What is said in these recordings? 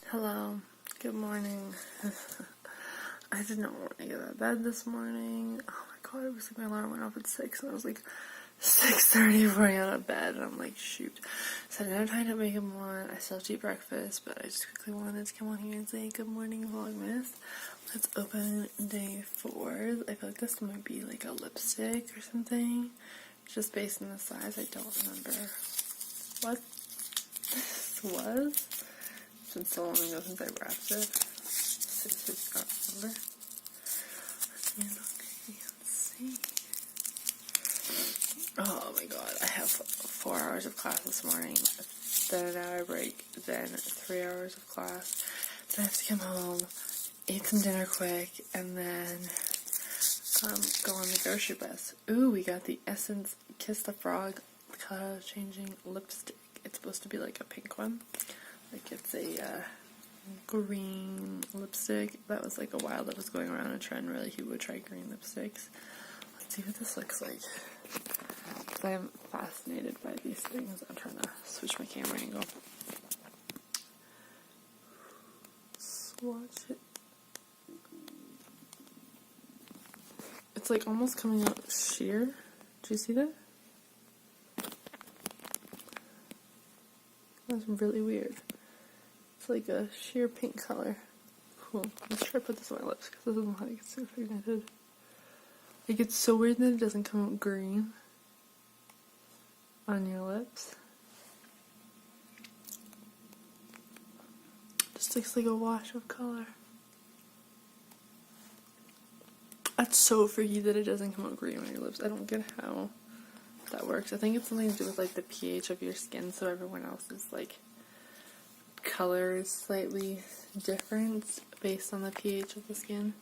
Hello, good morning. I did not want to get out of bed this morning. Oh my god, it was like my alarm went off at 6 and I was like 6:30 before I got out of bed, and I'm like, shoot. So I didn't have time to make him one. I still have to eat breakfast, but I just quickly wanted to come on here and say good morning, Vlogmas. Let's open day 4. I feel like this might be like a lipstick or something. Just based on the size, I don't remember what this was. It's been so long ago since I wrapped it. Seriously, I don't remember. Let me look and see. Oh my god, I have 4 hours of class this morning, then an hour break, then 3 hours of class, then I have to come home, eat some dinner quick, and then go on the grocery bus. Ooh, we got the Essence Kiss the Frog color changing lipstick. It's supposed to be like a pink one. Like it's a green lipstick. That was like a while that was going around a trend, really. Who would try green lipsticks? Let's see what this looks like. Because I'm fascinated by these things. I'm trying to switch my camera angle. Swatch it. It's like almost coming out sheer. Do you see that? That's really weird. It's like a sheer pink color. Cool. Let's try to put this on my lips because this isn't how it gets so pigmented. Like, it's so weird that it doesn't come out green on your lips. Just looks like a wash of color. That's so freaky that it doesn't come out green on your lips. I don't get how that works. I think it's something to do with like the pH of your skin, so everyone else's like color is slightly different based on the pH of the skin.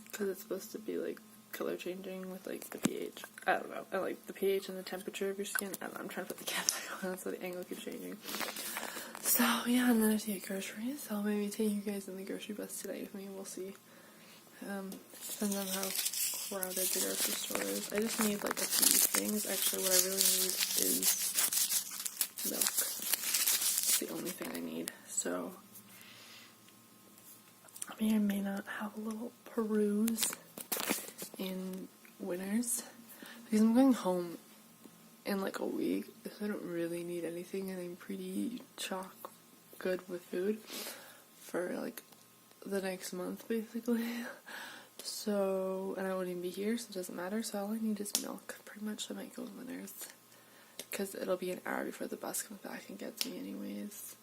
Because it's supposed to be like color changing with like the pH. I don't know. I like the pH and the temperature of your skin. I don't know, I'm trying to put the camera on so the angle keeps changing. So yeah, and then I have to get groceries. I'll maybe take you guys in the grocery bus today with me. We'll see. Depends on how crowded the grocery store is. I just need like a few things. Actually, what I really need is milk. It's the only thing I need. So I may not have a little peruse in Winners because I'm going home in like a week, so I don't really need anything, and I'm pretty chock good with food for like the next month basically. So, and I won't even be here, so it doesn't matter. So all I need is milk. Pretty much I might go to Winners because it'll be an hour before the bus comes back and gets me anyways.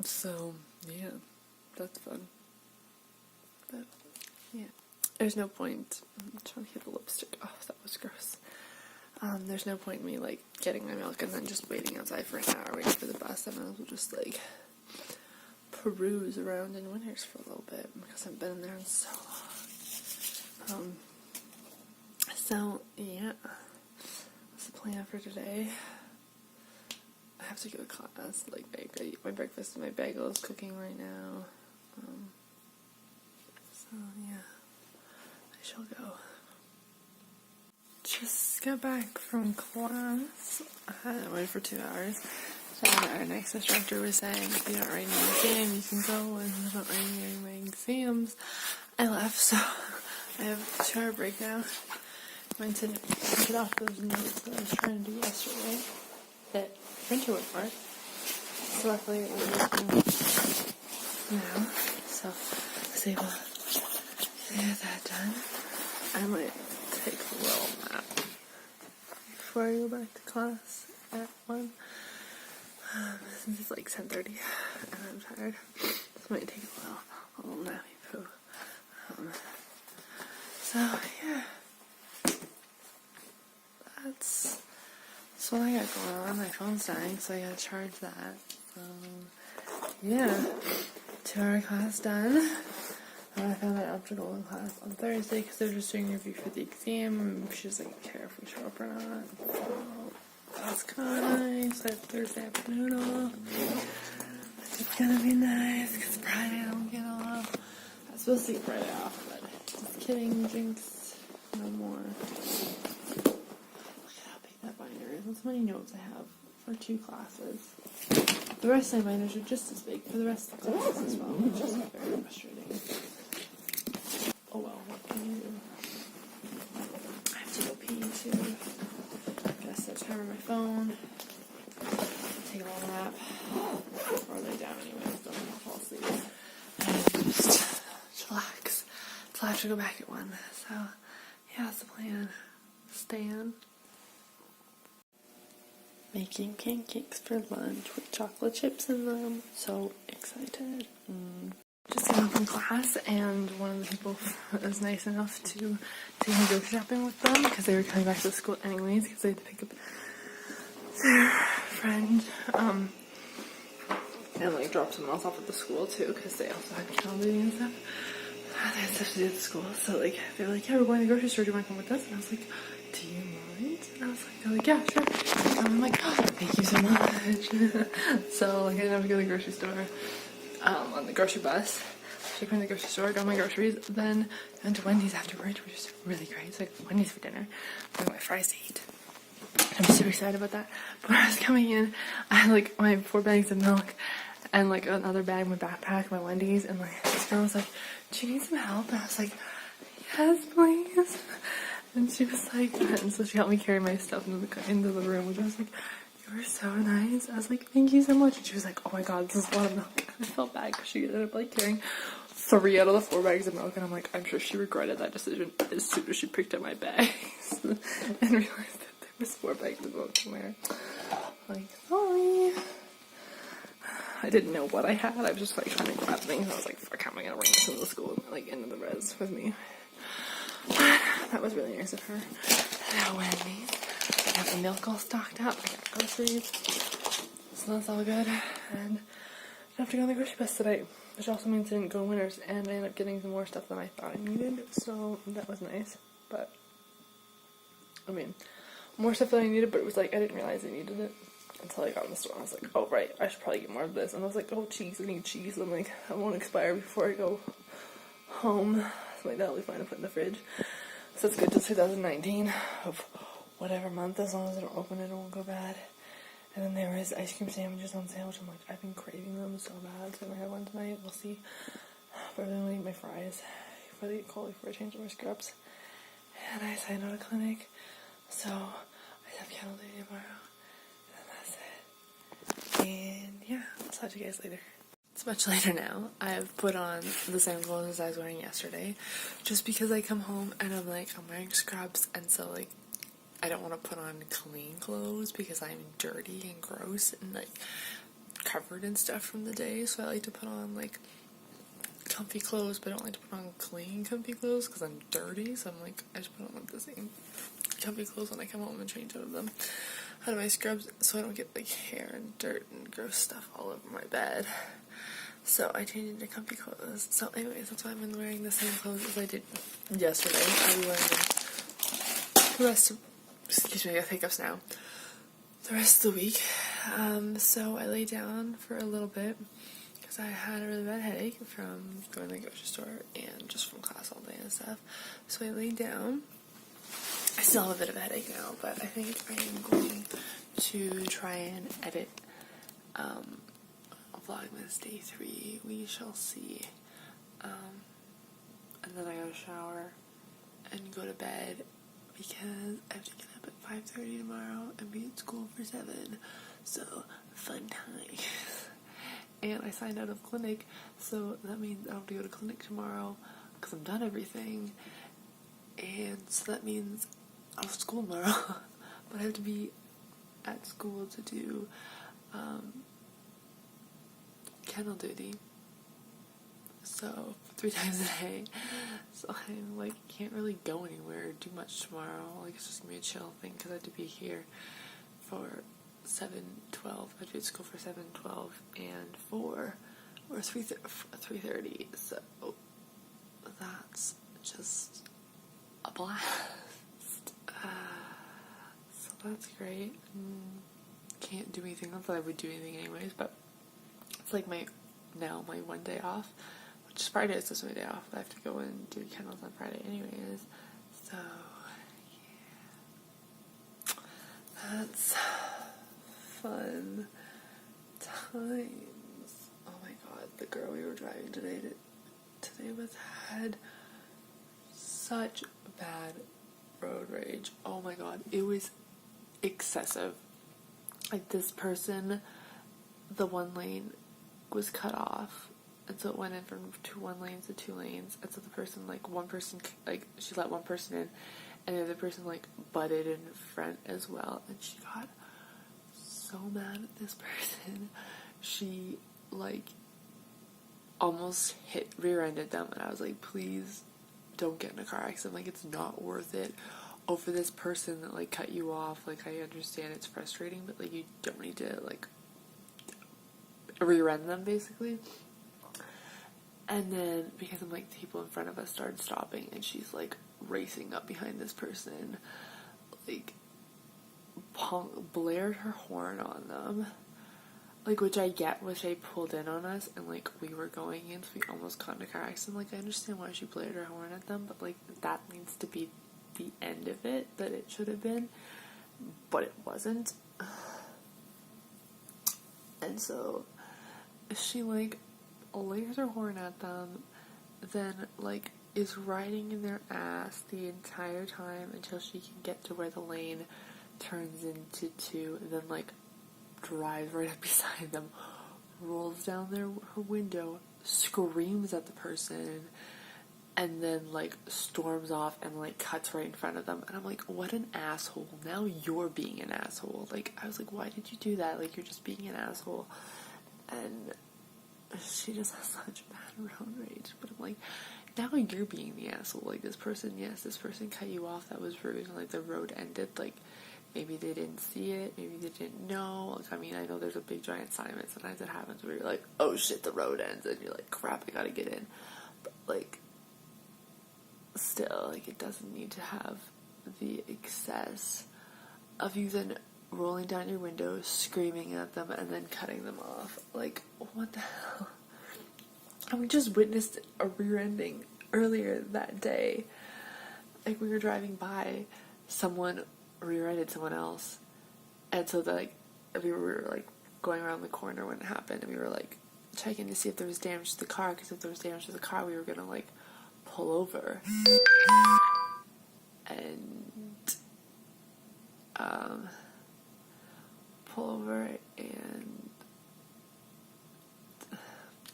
So yeah, that's fun. But yeah, there's no point. I'm trying to get the lipstick off. That was gross. There's no point in me like getting my milk and then just waiting outside for an hour waiting for the bus. I might as well just like peruse around in Winners for a little bit because I've been in there in so long. So yeah, that's the plan for today. I have to go to class. Like I eat my breakfast and my bagel is cooking right now. So yeah, I shall go. Just got back from class. I waited for 2 hours. And our next instructor was saying, if you're not writing your exam, you can go, and I'm not writing my exams. I left, so I have a 2-hour break now. Went to print off those notes that I was trying to do yesterday. That printer wouldn't work. So luckily it was working now. So I was able to get that done. I might take a little nap before I go back to class at 1. Since it's like 10:30 and I'm tired, this might take a little nappy poo. So yeah, that's what I got going on. My phone's dying, so I gotta charge that. Yeah, 2-hour class done. I found out after going to class on Thursday because they're just doing a review for the exam. She doesn't care if we show up or not. So that's kind of nice. I have Thursday afternoon off. It's gonna be nice because Friday I don't get off. I was supposed to get Friday off, but just kidding, jinx. No more. Look at how big that binder is. That's how many notes I have for 2 classes. The rest of my minors are just as big for the rest of the classes as well, which is very frustrating. Oh well, what can you do? I have to go pee too. Gotta set a timer on my phone. Take a long nap. Or lay down anyways, don't want to fall asleep. And just relax. Till I have to go back at 1. So, yeah, that's the plan. Stan. Making pancakes for lunch with chocolate chips in them. So excited. Just came home from class, and one of the people was nice enough to take me grocery shopping with them because they were coming back to school anyways because they had to pick up their friend. And like drop someone else off at the school too because they also had calendar and stuff. They had stuff to do at the school, so like they were like, yeah, we're going to the grocery store. Do you want to come with us? And I was like, do you mind? And I was like, they're like, yeah, sure. And I'm like, oh, thank you so much. So like I didn't have to go to the grocery store on the grocery bus. Took me to the grocery store, got my groceries, then went to Wendy's afterwards, which was really great. So I got Wendy's for dinner. I got my fries to eat. I'm super excited about that. But when I was coming in, I had like my 4 bags of milk and like another bag, my backpack, my Wendy's, and like this girl was like, do you need some help? And I was like, yes, please. And she was like, and so she helped me carry my stuff into the room, which I was like, you were so nice. I was like, thank you so much. And she was like, oh my god, this is a lot of milk. I felt bad because she ended up like carrying 3 out of the 4 bags of milk, and I'm like, I'm sure she regretted that decision as soon as she picked up my bags and realized that there was 4 bags of milk somewhere. Like, sorry. I didn't know what I had. I was just like trying to grab things. I was like, fuck, how am I gonna bring this into the school, like into the res with me? But that was really nice of her. Now Wendy's, I got the milk all stocked up. I got groceries, so that's all good. And I have to go on the grocery bus today, which also means I didn't go Winners, and I ended up getting some more stuff than I thought I needed. So that was nice. But I mean, more stuff than I needed, but it was like I didn't realize I needed it until I got in the store. I was like, oh right, I should probably get more of this. And I was like, oh cheese, I need cheese. And I'm like, I won't expire before I go home. So like that'll be fine to put in the fridge. So it's good till 2019 of whatever month, as long as I don't open it, it won't go bad. And then there was ice cream sandwiches on sale, which I'm like, I've been craving them so bad. So I'm gonna have one tonight. We'll see. But I'm gonna eat my fries before I eat cold, before I change my scrubs. And I signed out of clinic, so I have calendar tomorrow. And yeah, I'll talk to you guys later. It's much later now. I've put on the same clothes as I was wearing yesterday, just because I come home and I'm like, I'm wearing scrubs, and so like, I don't want to put on clean clothes because I'm dirty and gross and like covered in stuff from the day, so I like to put on like comfy clothes, but I don't like to put on clean comfy clothes because I'm dirty, so I'm like, I just put on like the same comfy clothes when I come home and change out of my scrubs, so I don't get like hair and dirt and gross stuff all over my bed. So I changed into comfy clothes. So anyways, that's why I've been wearing the same clothes as I did yesterday. I'll be wearing them the rest of, excuse me, I got hiccups now, the rest of the week. So I lay down for a little bit because I had a really bad headache from going to the grocery store and just from class all day and stuff. So I laid down. I still have a bit of a headache now, but I think I am going to try and edit Vlogmas Day 3. We shall see. And then I gotta shower and go to bed because I have to get up at 5:30 tomorrow and be at school for 7. So, fun time. And I signed out of clinic, so that means I don't have to go to clinic tomorrow because I've done everything. And so that means I'll have school tomorrow. But I have to be at school to do kennel duty. So 3 times a day. So I like can't really go anywhere or do much tomorrow. Like it's just gonna be a chill thing because I have to be here for 7:12. I have to be at school for 7:12 and 4 or 3:30. So that's just a blast. So that's great. Can't do anything. Not that I would do anything anyways, but it's like my 1 day off, which is Friday. Is my day off. I have to go and do kennels on Friday anyways. So yeah, that's fun times. Oh my god, the girl we were driving today with had such bad road rage. Oh my god, it was excessive. Like, this person, the one lane was cut off, and so it went in from one lane to 2 lanes, and so the person, like, one person, like, she let one person in, and the other person, like, butted in front as well, and she got so mad at this person. She, like, almost rear-ended them, and I was like, please don't get in a car accident. Like, it's not worth it over this person that, like, cut you off. Like, I understand it's frustrating, but, like, you don't need to, like, rear-end them, basically. And then, because I'm like, the people in front of us started stopping, and she's, like, racing up behind this person, like, blared her horn on them, like, which I get, which they pulled in on us, and, like, we were going in, so we almost got in a car accident. Like, I understand why she blared her horn at them, but, like, that needs to be the end of it, that it should have been, but it wasn't. And so she, like, lays her horn at them, then, like, is riding in their ass the entire time until she can get to where the lane turns into 2, and then, like, drives right up beside them, rolls down her window, screams at the person, and then, like, storms off and, like, cuts right in front of them. And I'm like, what an asshole. Now you're being an asshole. Like, I was like, why did you do that? Like, you're just being an asshole. And she just has such bad road rage. But I'm like, now you're being the asshole. Like, this person cut you off. That was rude. And, like, the road ended. Like, maybe they didn't see it. Maybe they didn't know. Like, I mean, I know there's a big giant sign, and sometimes it happens where you're like, oh shit, the road ends. And you're like, crap, I gotta get in. But, like, still, like, it doesn't need to have the excess of you then rolling down your window, screaming at them, and then cutting them off. Like, what the hell? I just witnessed a rear-ending earlier that day. Like, we were driving by, someone rear-ended someone else, and so like, we were, like, going around the corner when it happened, and we were, like, checking to see if there was damage to the car, because if there was damage to the car, we were gonna, like, pull over and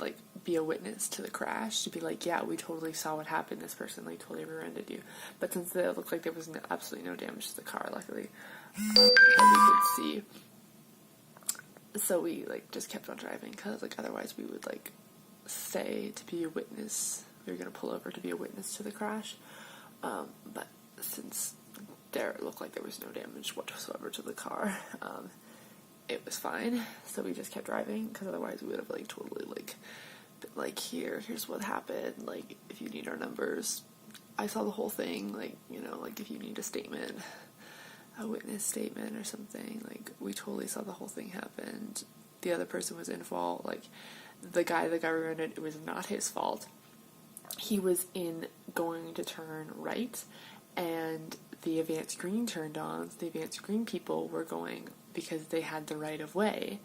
like, be a witness to the crash, to be like, yeah, we totally saw what happened, this person, like, totally rear-ended you. But since it looked like there was absolutely no damage to the car, luckily, that we could see, so we, like, just kept on driving, because, like, otherwise we would, like, stay to be a witness. We were going to pull over to be a witness to the crash, but since it looked like there was no damage whatsoever to the car, it was fine, so we just kept driving, because otherwise we would have, like, totally, like, been like, here's what happened, like, if you need our numbers, I saw the whole thing, like, you know, like, if you need a statement, a witness statement or something, like, we totally saw the whole thing happen. The other person was in fault, like, the guy that got rear-ended, it was not his fault. He was going to turn right, and the advanced green turned on, so the advanced green people were going, because they had the right of way,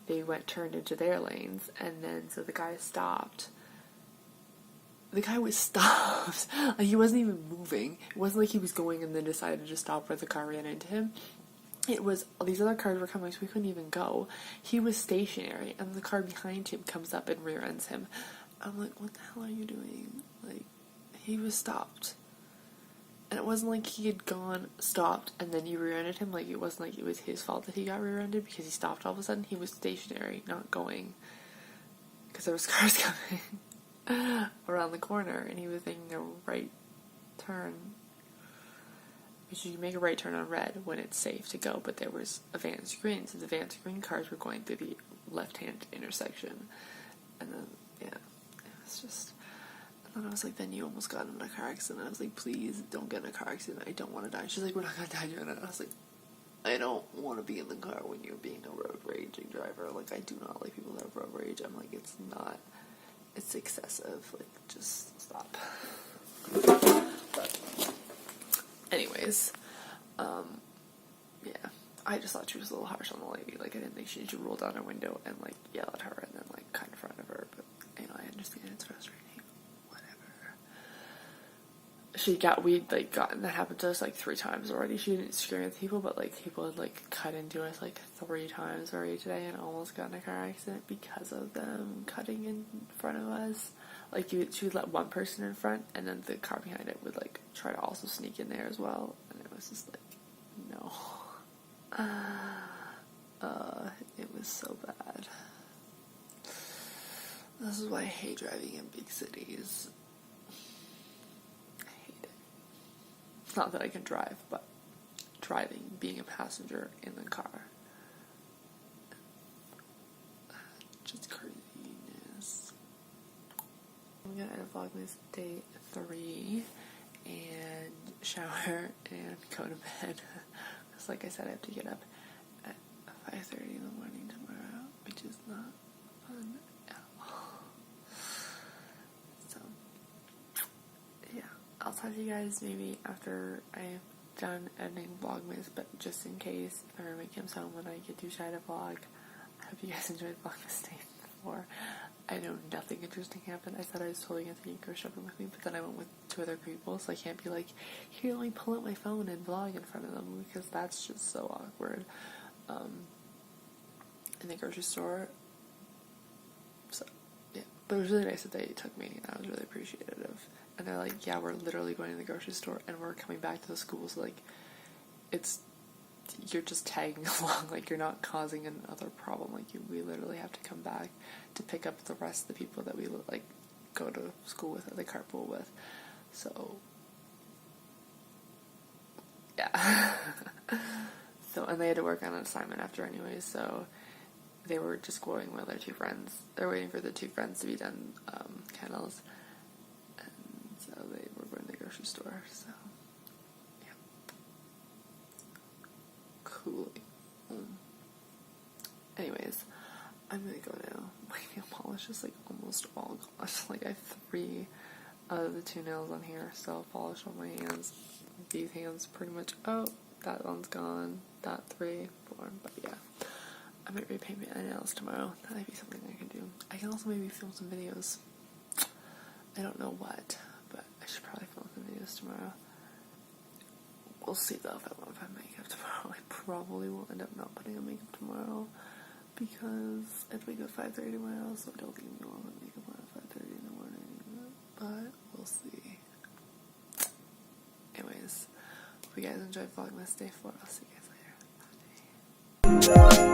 they turned into their lanes, and then, so the guy stopped. The guy was stopped. Like, he wasn't even moving. It wasn't like he was going and then decided to stop where the car ran into him. It was, these other cars were coming, so we couldn't even go. He was stationary, and the car behind him comes up and rear-ends him. I'm like, what the hell are you doing? Like, he was stopped. And it wasn't like he had stopped, and then you rear-ended him. Like, it wasn't like it was his fault that he got rear-ended because he stopped all of a sudden. He was stationary, not going. Because there was cars coming around the corner, and he was making a right turn. Which you make a right turn on red when it's safe to go, but there was advanced green, so the advanced green cars were going through the left-hand intersection. And then, yeah, it was just... And then I was like, then you almost got in a car accident. I was like, please don't get in a car accident. I don't want to die. She's like, we're not going to die doing it. I was like, I don't want to be in the car when you're being a road raging driver. Like, I do not like people that have road rage. I'm like, it's excessive. Like, just stop. But anyways, yeah, I just thought she was a little harsh on the lady. Like, I didn't think she should roll down her window and, like, yell at her and then, like, cut in front of her. But, you know, I understand it's frustrating. We'd gotten, that happened to us, like, 3 times already. She didn't scream at people, but, like, people had, like, cut into us, like, 3 times already today and almost got in a car accident because of them cutting in front of us. Like, she would let one person in front, and then the car behind it would, like, try to also sneak in there as well. And it was just, like, no. It was so bad. This is why I hate driving in big cities. I hate it. Not that I can drive, but driving, being a passenger in the car. Just craziness. I'm gonna end Vlogmas day 3 and shower and go to bed. Because like I said, I have to get up at 5:30 in the morning tomorrow, which is not fun at all. So, yeah, I'll talk to you guys maybe after I've done editing Vlogmas, but just in case, if my roommate comes home and I get too shy to vlog, I hope you guys enjoyed Vlogmas day 4. I know nothing interesting happened. I thought I was totally going to take grocery shopping with me, but then I went with 2 other people, so I can't be like, here, let me pull out my phone and vlog in front of them, because that's just so awkward. In the grocery store. So, yeah. But it was really nice that they took me, and I was really appreciative. And they're like, yeah, we're literally going to the grocery store, and we're coming back to the school, so, like, you're just tagging along, like, you're not causing another problem. Like, we literally have to come back to pick up the rest of the people that we, like, go to school with or they carpool with. So, yeah. So, and they had to work on an assignment after anyways, so they were just going with their 2 friends. They're waiting for the 2 friends to be done, kennels. And so they were going to the grocery store, so, yeah. Cool. Anyways, I'm gonna go now. My nail polish is, like, almost all gone. Like, I have 3 out of the 2 nails on here still polished on my hands. These hands pretty much, oh, that one's gone. That 3, 4, but yeah. I might repaint my nails tomorrow. That might be something I can do. I can also maybe film some videos. I don't know what, but I should probably film some videos tomorrow. We'll see though if I want to put makeup tomorrow. I probably will end up not putting on makeup tomorrow because I have to wake up at 5:30 tomorrow, so I don't think I'm going to put makeup on at 5:30 in the morning, but we'll see. Anyways, hope you guys enjoyed Vlogmas day 4. I'll see you guys later. Bye.